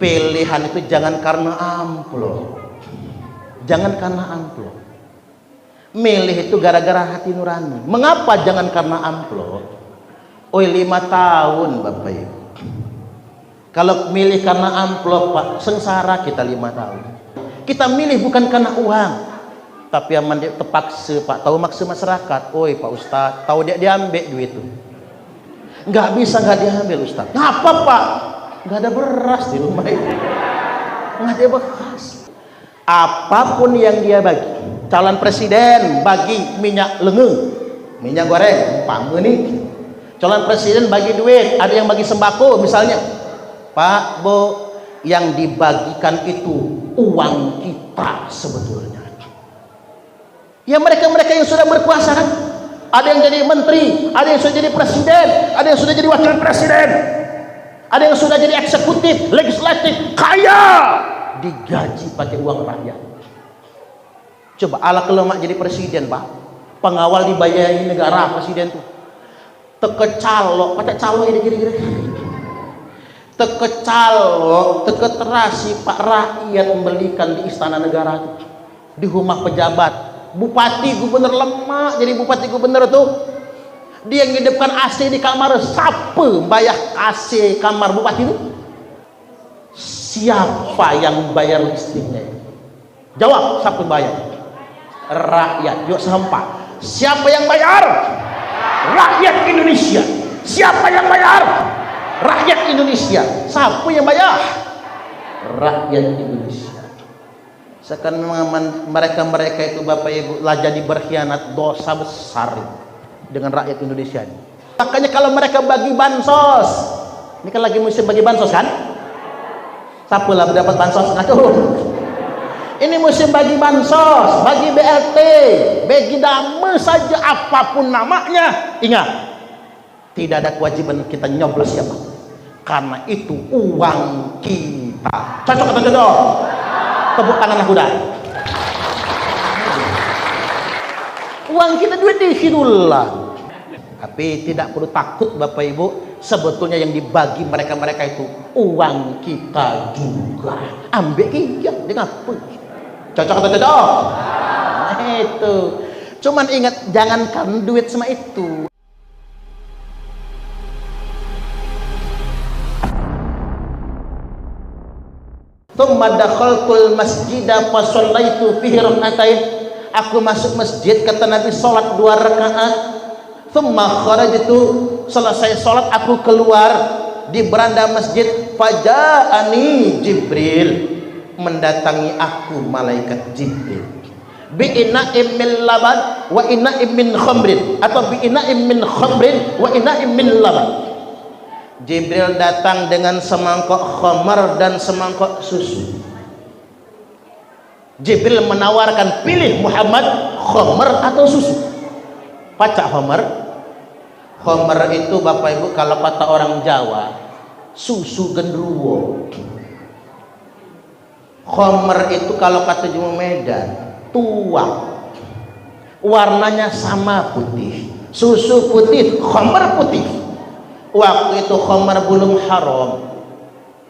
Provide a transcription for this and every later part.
Pilihan itu jangan karena amplop. Jangan karena amplop. Milih itu gara-gara hati nurani. Mengapa jangan karena amplop? 5 tahun Bapak Ibu. Kalau milih karena amplop Pak, sengsara kita 5 tahun. Kita milih bukan karena uang, tapi yang terpaksa Pak. Tahu maksud masyarakat. Oi Pak Ustadz, tahu dia diambil duit itu. Nggak bisa nggak diambil Ustadz. Ngapa Pak? Nggak ada beras di rumah itu. Nggak ada beras. Apapun yang dia bagi, calon presiden bagi minyak lengan, minyak goreng, Pak Menik. Calon presiden bagi duit, ada yang bagi sembako misalnya. Pak Bu, yang dibagikan itu uang kita sebetulnya. Ya mereka-mereka yang sudah berkuasa kan, ada yang jadi menteri, ada yang sudah jadi presiden, ada yang sudah jadi wakil presiden, ada yang sudah jadi eksekutif, legislatif, kaya, digaji pakai uang rakyat. Coba ala kalau mak jadi presiden Pak, pengawal dibayari negara presiden tuh, tekecalok, pakai calo ini kira-kira, tekecalok, teketerasi Pak rakyat membelikan di istana negara tuh, di rumah pejabat. Bupati gubernur lemak jadi bupati gubernur tuh, dia ngidupkan AC di kamar. Siapa bayar AC kamar bupati itu? Siapa yang bayar listriknya? Jawab, siapa yang bayar? Rakyat. Yuk sehempa, siapa yang bayar? Rakyat Indonesia. Siapa yang bayar? Rakyat Indonesia. Siapa yang bayar? Rakyat Indonesia. Sekarang mereka itu Bapak Ibu lah jadi berkhianat, dosa besar dengan rakyat Indonesia ini. Makanya kalau mereka bagi bansos, ini kan lagi musim bagi bansos kan? Siapa lah dapat bansos? Aduh. Ini musim bagi bansos, bagi BLT, bagi dame saja apapun namanya. Ingat, tidak ada kewajiban kita nyoblos siapa, karena itu uang kita. Cocok atau cocok? Tepuk tangan kuda. Uang kita duit di sinulah. Tapi tidak perlu takut Bapak Ibu, sebetulnya yang dibagi mereka-mereka itu uang kita juga. Ambil iya, dia ngapa? Cocok atau cocok? Nah, itu. Cuman ingat, jangankan duit sama itu. Tsumma dakhaltul masjida fa shallaitu fihi rak'atain. Aku masuk masjid, kata Nabi, salat 2 rakaat. Tsumma kharajtu, selesai salat aku keluar di beranda masjid. Faja'ani Jibril, mendatangi aku malaikat Jibril. Bi ina'im min laban wa ina'im min khamrin, atau bi ina'im min khamrin wa ina'im min laban. Jibril datang dengan semangkok khamar dan semangkok susu. Jibril menawarkan, pilih Muhammad, khamar atau susu. Pacak khamar. Khamar itu Bapak Ibu kalau kata orang Jawa, susu gendruwo. Khamar itu kalau kata Jawa Medan, tuak. Warnanya sama putih. Susu putih, khamar putih. Waktu itu khamar belum haram,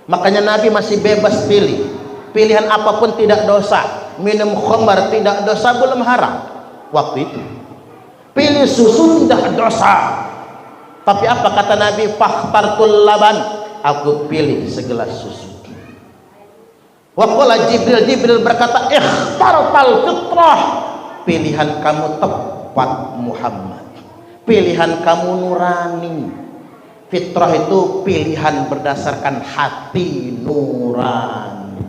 makanya Nabi masih bebas pilih. Pilihan apapun tidak dosa. Minum khamar tidak dosa, belum haram waktu itu. Pilih susu tidak dosa. Tapi apa kata Nabi? Fakhtartul laban, aku pilih segelas susu. Waqala Jibril berkata, ikhtartal fitrah, pilihan kamu tepat Muhammad, pilihan kamu nurani. Fitrah itu pilihan berdasarkan hati nurani.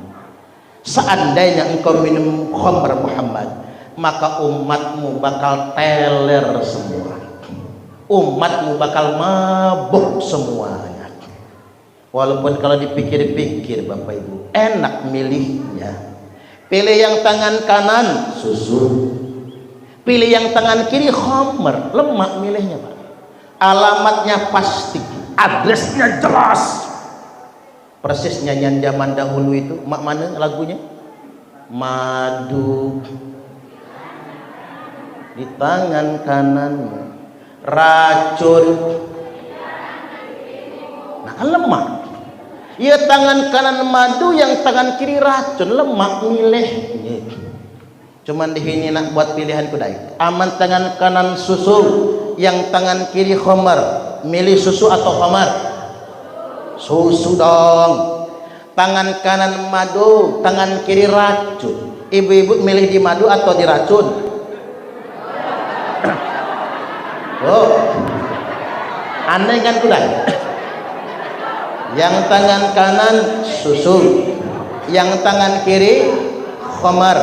Seandainya engkau minum khamr Muhammad, maka umatmu bakal teler semua, umatmu bakal mabuk semuanya. Walaupun kalau dipikir-pikir Bapak Ibu, enak milihnya. Pilih yang tangan kanan susu, pilih yang tangan kiri khamr, lemak milihnya Pak. Alamatnya pasti, adresnya jelas. Persis nyanyian zaman dahulu itu, mak mana lagunya? Madu di tangan kanan, racun. Nah kan lemak. Ya tangan kanan madu, yang tangan kiri racun, lemak milih. Cuman di sini nak buat pilihan kudai. Aman tangan kanan susu, yang tangan kiri khamar. Milih susu atau khamar? Susu dong. Tangan kanan madu, tangan kiri racun. Ibu-ibu milih di madu atau di racun? Oh, aneh kan kudai? Yang tangan kanan susu, yang tangan kiri khamar.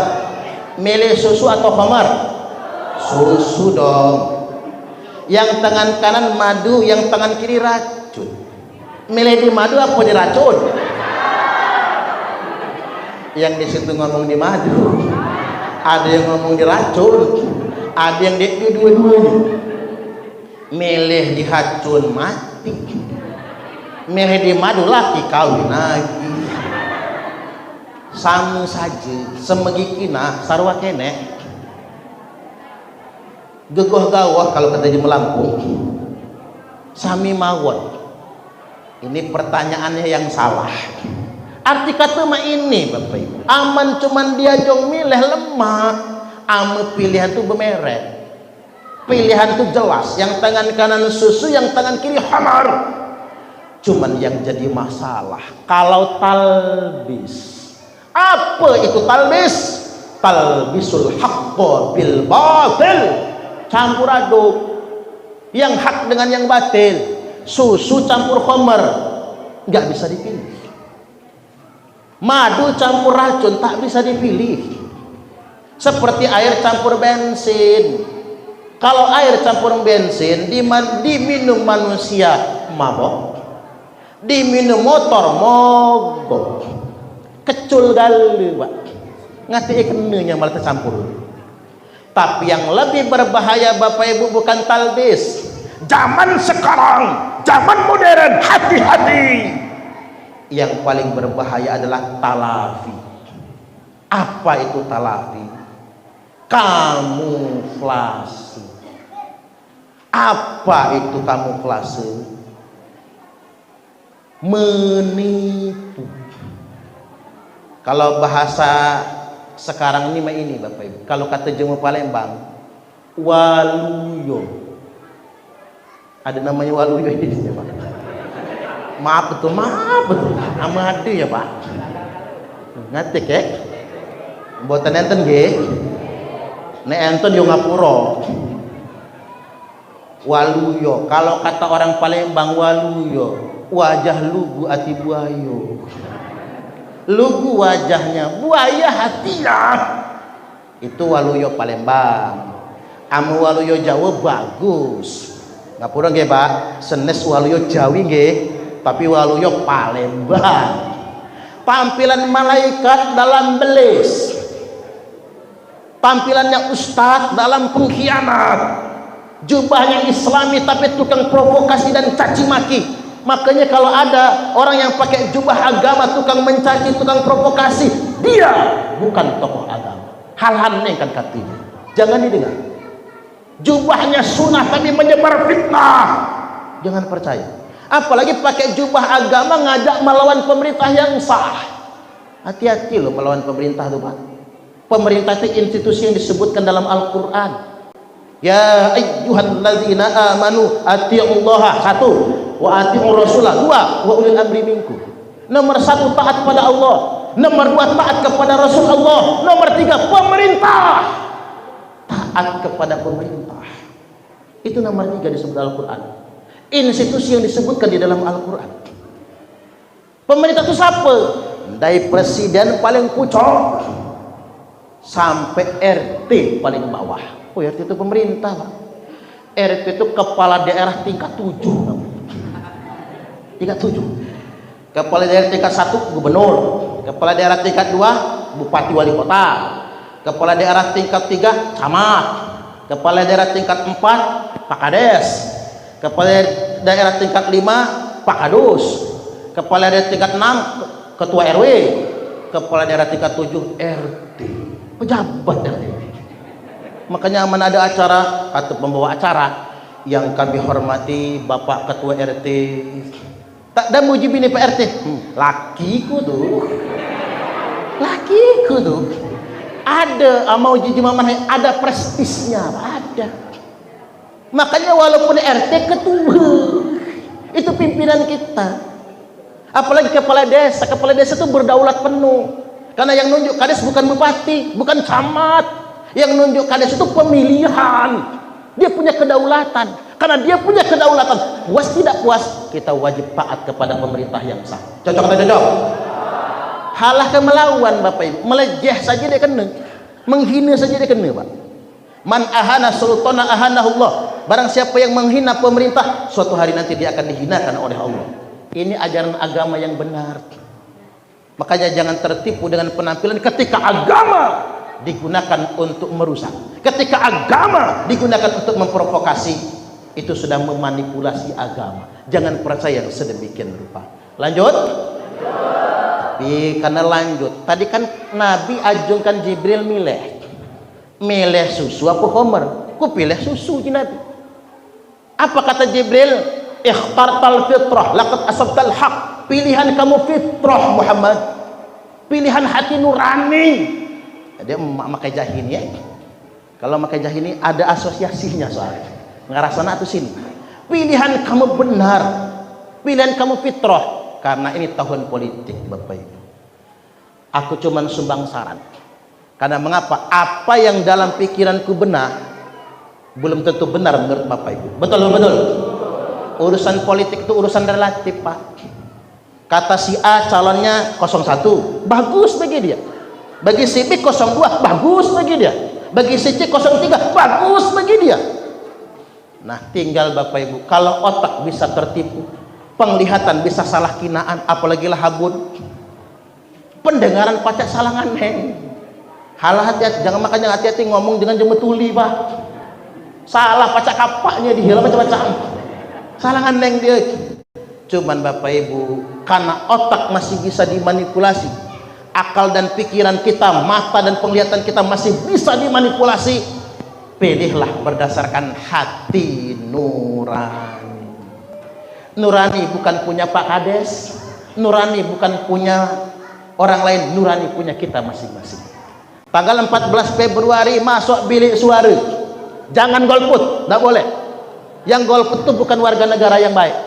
Milih susu atau khamar? Susu dong. Yang tangan kanan madu, yang tangan kiri racun. Milih di madu apa di racun? Yang di situ ngomong di madu, ada yang ngomong di racun, ada yang di dua-duanya. Milih di racun mati, milih di madu laki kawin lagi. Sama saja semegi kina sarwa kene gegoh gawah kalau kata di Lampung sami mawon. Ini pertanyaannya yang salah. Arti kata mah ini Bapak Ibu, aman cuman dia jong milih lemak, ame pilihan tuh bemerek. Pilihan tuh jelas, yang tangan kanan susu, yang tangan kiri khamar. Cuman yang jadi masalah kalau talbis. Apa itu talbis? Talbisul haqqo bil batil. Campur aduk yang hak dengan yang batil. Susu campur khamar, nggak bisa dipilih. Madu campur racun, tak bisa dipilih. Seperti air campur bensin. Kalau air campur bensin diminum manusia mabok, diminum motor mogok, kecul gali Pak, ngati ikannya malah tercampur. Tapi yang lebih berbahaya Bapak Ibu bukan talbis. Zaman sekarang, zaman modern, hati-hati. Yang paling berbahaya adalah talafi. Apa itu talafi? Kamuflase. Apa itu kamuflase? Menipu. Kalau bahasa sekarang ini Bapak Ibu, kalau kata Jawa Palembang, waluyo. Ada namanya waluyo di sini Pak. Maaf betul. Amade ya Pak. Ngatik ya. Mboten enten nggih. Nek enten yo ngapura. Waluyo, kalau kata orang Palembang waluyo, wajah lugu ati buayo. Lugu wajahnya, buaya hatinya. Itu waluyo Palembang. Amu waluyo Jawa bagus. Ngapura nggih Pak, senes waluyo Jawi nggih, tapi waluyo Palembang. Tampilan malaikat dalam belis, tampilannya ustadz dalam pengkhianat, jubahnya islami tapi tukang provokasi dan caci maki. Makanya kalau ada orang yang pakai jubah agama tukang mencaci, tukang provokasi, dia bukan tokoh agama. Hal-hal ini kan katanya jangan didengar. Jubahnya sunnah tapi menyebar fitnah, jangan percaya. Apalagi pakai jubah agama ngajak melawan pemerintah yang sah. Hati-hati loh melawan pemerintah tuh Pak. Pemerintah itu institusi yang disebutkan dalam Al-Quran. Ya ayyuhalladzina amanu atiullaha, satu, wa atiur rasulah, dua, wa ulil amri minkum. Nomor satu taat pada Allah, nomor dua taat kepada Rasulullah, nomor tiga pemerintah, taat kepada pemerintah. Itu nomor tiga disebut Al-Quran. Institusi yang disebutkan di dalam Al-Quran. Pemerintah itu siapa? Dari presiden paling pucuk sampai RT paling bawah. Oh, RT itu pemerintah Pak. RT itu kepala daerah tingkat 7. Tingkat 7. Kepala daerah tingkat 1 gubernur, kepala daerah tingkat 2 bupati wali kota, kepala daerah tingkat 3 camat, kepala daerah tingkat 4 pak kades, kepala daerah tingkat 5 pak kadus, kepala daerah tingkat 6 ketua RW, kepala daerah tingkat 7 RT, pejabat RT. Makanya mana ada acara atau pembawa acara yang kami hormati Bapak Ketua RT, Tak ada muji bini Pak RT. Lakiku tuh. Ada mau uji mana ada prestisnya, ada. Makanya walaupun RT ketua, itu pimpinan kita. Apalagi kepala desa itu berdaulat penuh. Karena yang nunjuk kades bukan bupati, bukan camat. Yang nunjuk kades itu pemilihan. Dia punya kedaulatan. Karena dia punya kedaulatan, puas tidak puas, kita wajib taat kepada pemerintah yang sah. Cocok atau cocok? Halah ke melawan Bapak Ibu, melejeh saja dia kena, menghina saja dia kena, Pak. Man ahana sultana ahanahullah. Barang siapa yang menghina pemerintah, suatu hari nanti dia akan dihinakan oleh Allah. Ini ajaran agama yang benar. Makanya jangan tertipu dengan penampilan ketika agama digunakan untuk merusak. Ketika agama digunakan untuk memprovokasi, itu sudah memanipulasi agama. Jangan percaya sedemikian rupa. Lanjut. Tapi karena lanjut, tadi kan Nabi ajungkan Jibril milih susu apa Homer? Ku pilih susu di Nabi. Apa kata Jibril? Ikhtartal fitrah laqad asabtal haq. Pilihan kamu fitrah Muhammad, pilihan hati nurani. Dia memakai jahini ya. Kalau memakai jahini ada asosiasinya soalnya. Ngarah sana atau sini. Pilihan kamu benar, pilihan kamu fitrah. Karena ini tahun politik Bapak Ibu. Aku cuman sumbang saran. Karena mengapa? Apa yang dalam pikiranku benar belum tentu benar menurut Bapak Ibu. Betul betul. Urusan politik itu urusan relatif Pak. Kata si A calonnya 01, bagus bagi dia. Bagi si B 02, bagus bagi dia. Bagi si C 03, bagus bagi dia. Nah tinggal Bapak Ibu, kalau otak bisa tertipu, penglihatan bisa salah kinaan, apalagi lah habun, pendengaran pacak salah nganeng. Halah hati-hati, jangan makanya hati-hati ngomong dengan jemetuli Pak. Salah pacak kapaknya dihilang macam-macam. Salah nganeng dia. Cuman Bapak Ibu, karena otak masih bisa dimanipulasi, akal dan pikiran kita, mata dan penglihatan kita masih bisa dimanipulasi. Pilihlah berdasarkan hati nurani. Nurani bukan punya Pak Kades, nurani bukan punya orang lain, nurani punya kita masing-masing. Tanggal 14 Februari masuk bilik suara. Jangan golput, tidak boleh. Yang golput itu bukan warga negara yang baik.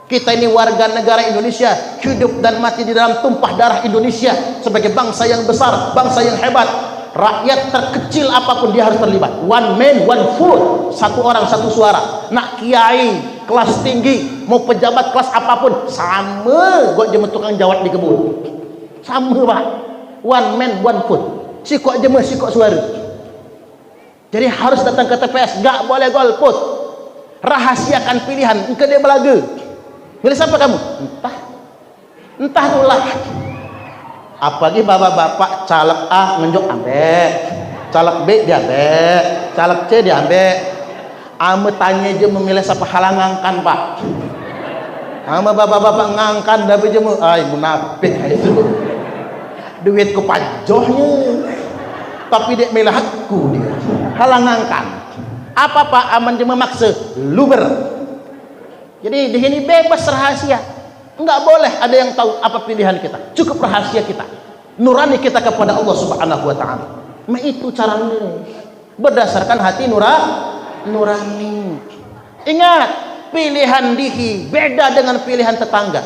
Kita ini warga negara Indonesia, hidup dan mati di dalam tumpah darah Indonesia sebagai bangsa yang besar, bangsa yang hebat. Rakyat terkecil apapun dia harus terlibat. One man, one vote. Satu orang, satu suara. Nak kiai, kelas tinggi, mau pejabat kelas apapun, sama. Gua jemur tukang jawat di kebun. Sama Pak. One man, one vote. Sikok jemur, sikok suara. Jadi harus datang ke TPS. Gak boleh golput. Rahasiakan pilihan. Engkau dia belaga. Milih siapa kamu? Entah itulah. Apalagi bapak-bapak caleg A ngenjuk ambek, caleg B diambek, caleg C diambek. Ame tanya aja memilih siapa halangan kan Pak. Ame bapak-bapak ngangkan tapi jemu, ay munafik itu. Duitku pajohnya. Tapi dia milih aku dia. Halangan kan. Apa Pak aman jemu maksa luber. Jadi di sini bebas rahasia. Enggak boleh ada yang tahu apa pilihan kita. Cukup rahasia kita. Nurani kita kepada Allah Subhanahu wa taala. Itu caranya. Berdasarkan hati nurani. Ingat, pilihan dihi beda dengan pilihan tetangga.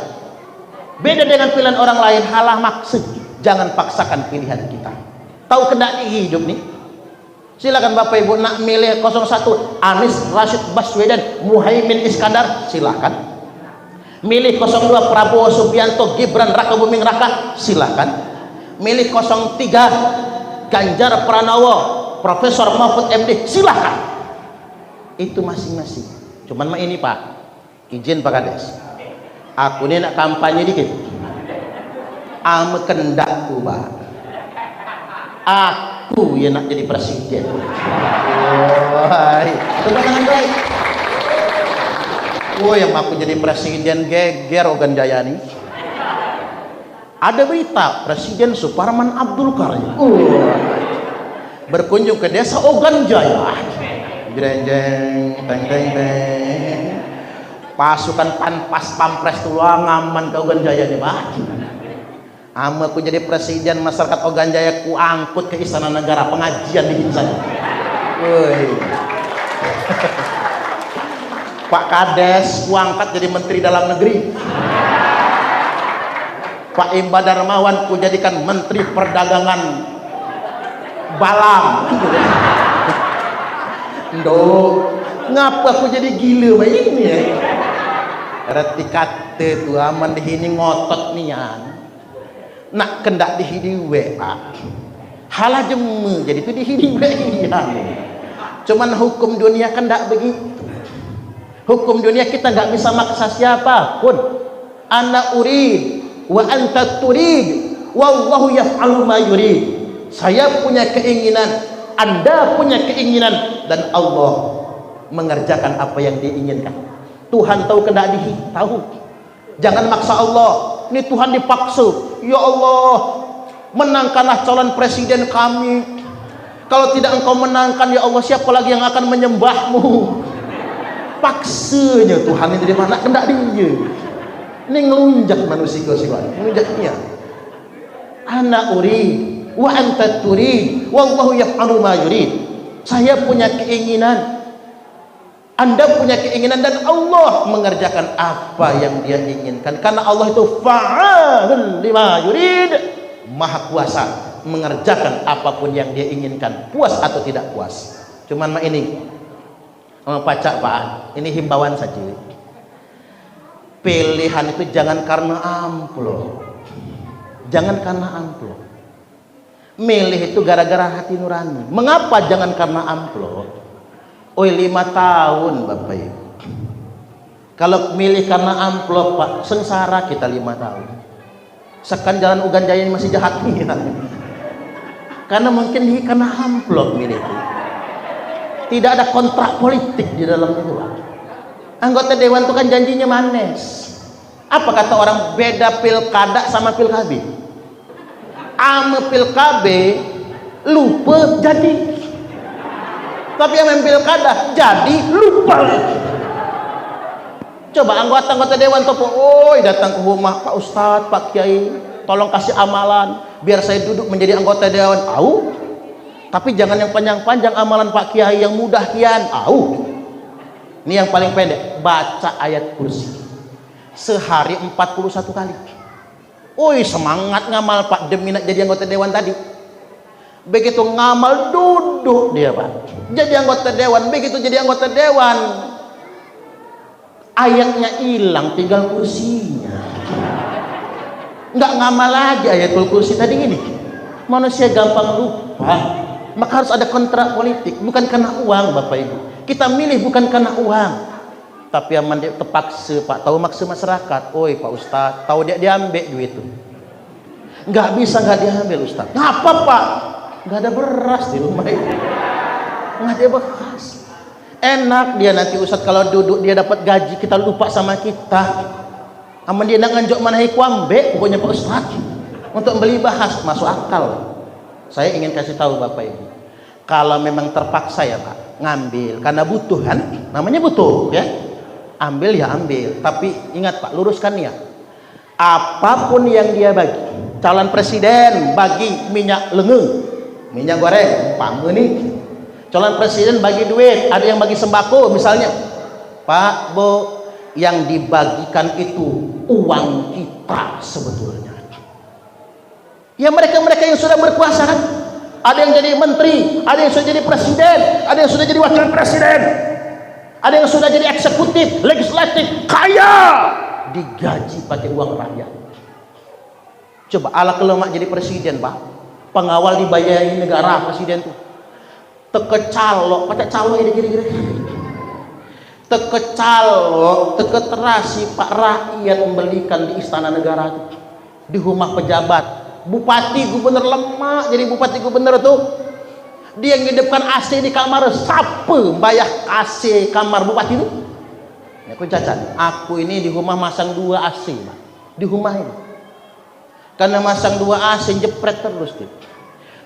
Beda dengan pilihan orang lain, halah maksud. Jangan paksakan pilihan kita. Tahu kendak hidup nih? Silakan Bapak Ibu nak milih 01 Anies Rashid Baswedan Muhaimin Iskandar, silakan. Milih 02 Prabowo Subianto Gibran Raka Buming Raka, silakan. Milih 03 Ganjar Pranowo Profesor Mahfud MD, silakan. Itu masing-masing. Cuman ini Pak, izin Pak Kades, aku ini nak kampanye dikit. Ame kendakku Pak, aku yang nak jadi presiden. Tepuk tangan baik. Oh yang aku jadi presiden geger Ogan Jayani. Ada berita Presiden Suparman Abdul Karim berkunjung ke desa Ogan Jaya. Jreng jeng teng teng teng. pasukan panpas pampres tuh ngaman ke Ogan Jaya nih Pak. Ama ku jadi presiden masyarakat Ogan Jaya ku angkut ke Istana Negara pengajian di sana. Woi. Pak Kades ku angkat jadi Menteri Dalam Negeri. Pak Imba Darmawan ku jadikan Menteri Perdagangan Balam. Ndo, ngapa aku jadi gila main ini ya? Reti kate tu aman dihini ngotot nian. Nak kendak dihidi we Pak. Halah jemu jadi tu dihidi we iya. Cuman hukum dunia kan ndak begitu. Hukum dunia kita nggak bisa maksa siapapun. Ana urid wa anta turid wallahu yaf'alu ma yurid. Saya punya keinginan, Anda punya keinginan, dan Allah mengerjakan apa yang diinginkan. Tuhan tahu kendak tahu. Jangan maksa Allah. Ini Tuhan dipaksa. Ya Allah, menangkanlah calon presiden kami. Kalau tidak engkau menangkan, ya Allah, siapa lagi yang akan menyembahmu? Paksanya Tuhan ini dari mana? Kendak dia. Ini ngelunjak manusia ngelunjaknya. Ana urid wa anta turid wallahu yaf'alu ma yurid. Saya punya keinginan, Anda punya keinginan, dan Allah mengerjakan apa yang Dia inginkan. Karena Allah itu fa'alun lima yurid, maha kuasa mengerjakan apapun yang Dia inginkan, puas atau tidak puas. Cuman ini pacak Pak, ini himbauan saja. Pilihan itu jangan karena amplop. Jangan karena amplop. Milih itu gara-gara hati nurani. Mengapa jangan karena amplop? 5 tahun Bapak Ibu. Kalau milih karena amplop Pak, sengsara kita 5 tahun. Sekan jalan Ogan Jaya ini masih jahat nih. Karena mungkin karena amplop milih itu. Tidak ada kontrak politik di dalam itu Pak. Anggota dewan itu kan janjinya manis. Apa kata orang, beda pilkada sama pilkabe. Ame pilkabe lupa jadi. Tapi yang main pilkada jadi lupa. Coba anggota dewan topo, datang ke rumah Pak Ustadz, Pak Kiai, tolong kasih amalan biar saya duduk menjadi anggota dewan. Tapi jangan yang panjang-panjang amalan Pak Kiai, yang mudah kian. Ini yang paling pendek, baca ayat kursi sehari 41 kali. Semangat ngamal Pak demi nak jadi anggota dewan tadi. Begitu ngamal duduk dia Pak jadi anggota dewan. Begitu jadi anggota dewan, ayatnya hilang, tinggal kursinya. Nggak ngamal lagi ayatul kursi tadi ini. Manusia gampang lupa. Maka harus ada kontrak politik, bukan karena uang Bapak Ibu. Kita milih bukan karena uang, tapi yang terpaksa Pak, tahu maksa masyarakat. Pak Ustadz, tahu dia diambil duit itu. Nggak bisa nggak diambil Ustadz. Ngapa Pak? Nggak ada beras di rumah itu. Nggak ada beras. Enak dia nanti Ustadz kalau duduk dia dapat gaji, kita lupa sama kita. Aman dia nak nganjuk manahi kuambe pokoknya Pak Ustadz untuk beli bahas, masuk akal. Saya ingin kasih tahu Bapak Ibu, kalau memang terpaksa ya Pak, ngambil karena butuh kan, namanya butuh ya, ambil ya ambil. Tapi ingat Pak, luruskan ya, apapun yang dia bagi, calon presiden bagi minyak lengan, minyak goreng, umpama nih, calon presiden bagi duit, ada yang bagi sembako misalnya, Pak Bu, yang dibagikan itu uang kita sebetulnya. Ya mereka-mereka yang sudah berkuasa kan, ada yang jadi menteri, ada yang sudah jadi presiden, ada yang sudah jadi wakil presiden, ada yang sudah jadi eksekutif, legislatif, kaya, digaji pakai uang rakyat. Coba ala kalau mak jadi presiden Pak, pengawal dibayarin negara presiden tuh, tekecalok, pakai calo ini kira-kira, tekecalok, teketerasi Pak rakyat membelikan di istana negara tuh, di rumah pejabat. Bupati gubernur lemak jadi bupati gubernur tuh, dia ngidupkan AC di kamar, siapa bayar AC kamar bupati itu? Ya, aku cacat, aku ini di rumah masang 2 AC Pak. Di rumah ini karena masang 2 AC jepret terus tuh,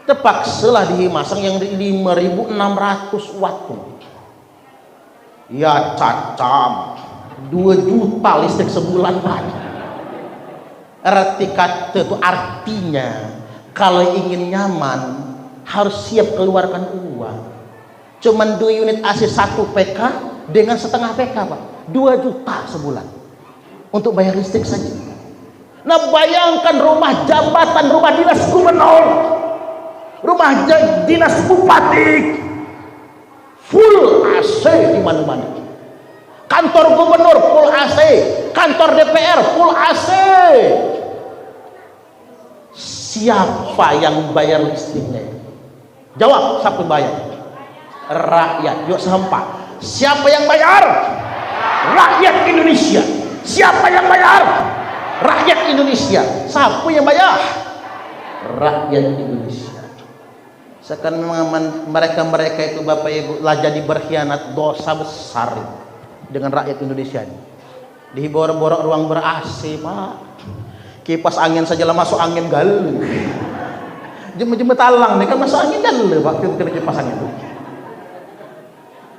terpaksa lah dimasang yang 5.600 watt tuh. Ya cacam 2 juta listrik sebulan Pak. Arti kata itu artinya kalau ingin nyaman harus siap keluarkan uang. Cuman 2 unit AC 1 PK dengan setengah PK Pak, 2 juta sebulan untuk bayar listrik saja. Nah bayangkan rumah jabatan, rumah dinas gubernur, rumah dinas bupati, full AC di mana-mana. Kantor gubernur full AC, kantor DPR full AC. Siapa yang bayar listriknya? Jawab, siapa yang bayar? Rakyat. Yuk sehempa. Siapa yang bayar? Rakyat Indonesia. Siapa yang bayar? Rakyat Indonesia. Siapa yang bayar? Rakyat Indonesia. Sekarang memang mereka itu Bapak Ibu lah jadi berkhianat, dosa besar dengan rakyat Indonesia ini. Dibor-borok ruang ber-AC Pak. Kipas angin saja lah masuk angin galau. Jeme-jeme talang nih kan masuk angin galau Pak, kena kipas angin tuh.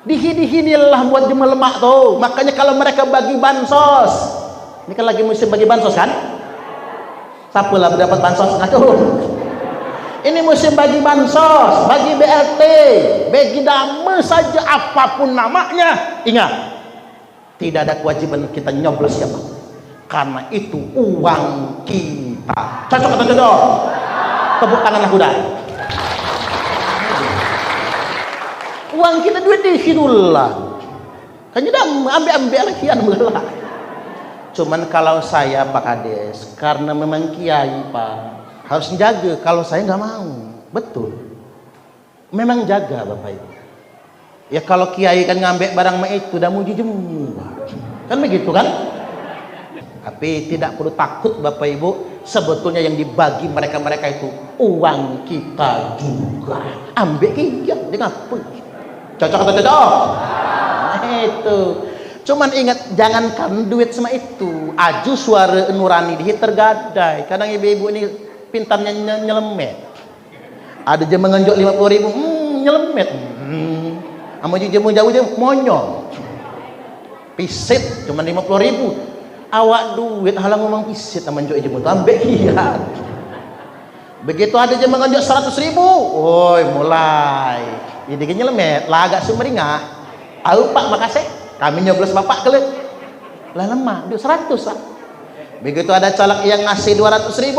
Dihini-hinilah buat jeme lemak tuh. Makanya kalau mereka bagi bansos, ini kan lagi musim bagi bansos kan? Siapa lah mendapat bansos ngatur? Ini musim bagi bansos, bagi BLT, bagi dame saja apapun namanya. Ingat, tidak ada kewajiban kita nyoblos siapa, karena itu uang kita. Cocok atau cocok? Tepuk tanganlah kuda. Uang kita duit di hidulah. Kan sudah ambil lagi lah. Cuman kalau saya Pak Kades, karena memang kiai Pak, harus jaga. Kalau saya nggak mau, betul. Memang jaga Bapak Ibu. Ya kalau kiai kan ngambil barang itu udah muji jemu, kan begitu kan? Tapi tidak perlu takut Bapak Ibu, sebetulnya yang dibagi mereka itu uang kita juga. Ambil iya, dia ngapa? Cocok atau cocok? Nah, itu. Cuman ingat, jangankan duit sama itu, aju suara nurani di tergadai. Kadang ibu-ibu ini pintarnya nyelemet. Ada jam mengenjok 50.000, nyelemet. Sama jemu jauh monyong. Pisit cuma 50.000. Awak duit halang ngomong pisit sama menjok jemu tu ambek iya. Begitu ada jam mengenjok 100.000, woi mulai. Jadi nyelemet, lah agak sumringah. Au Pak makasih. Kami nyoblos Bapak kelek. Lah lemah, duit 100 lah. Begitu ada caleg yang ngasih 200.000.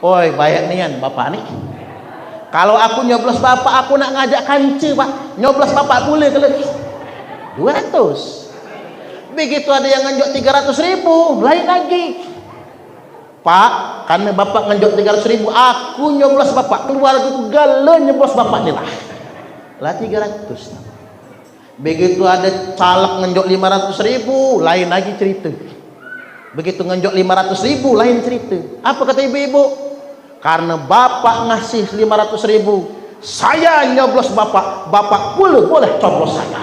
Woi, bayar nian Bapak nih. Kalau aku nyoblos Bapak, aku nak ngajak kanci Pak. Nyoblos Bapak boleh kelek. 200. Begitu ada yang ngenjok 300.000, lain lagi. Pak, karena Bapak ngenjok 300.000, aku nyoblos Bapak. Keluarga ku gala nyoblos Bapak nih lah. Lah 300. Begitu ada caleg ngenjok 500.000, lain lagi cerita. Begitu ngenjok 500.000, lain cerita. Apa kata ibu-ibu? Karena Bapak ngasih 500.000, saya nyoblos Bapak. Bapak boleh coblos saya.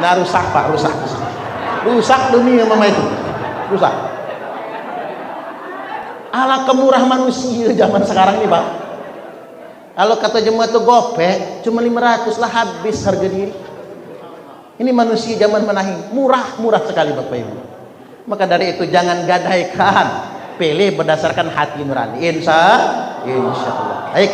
Nah rusak Pak, rusak dunia mama itu, rusak. Ala kemurah manusia zaman sekarang ini Pak. Kalau kata jemaah itu gopek cuma 500 lah habis harga diri. Ini manusia zaman menahi murah sekali Bapak Ibu. Maka dari itu jangan gadaikan, pilih berdasarkan hati nurani. Insya Allah. Baik.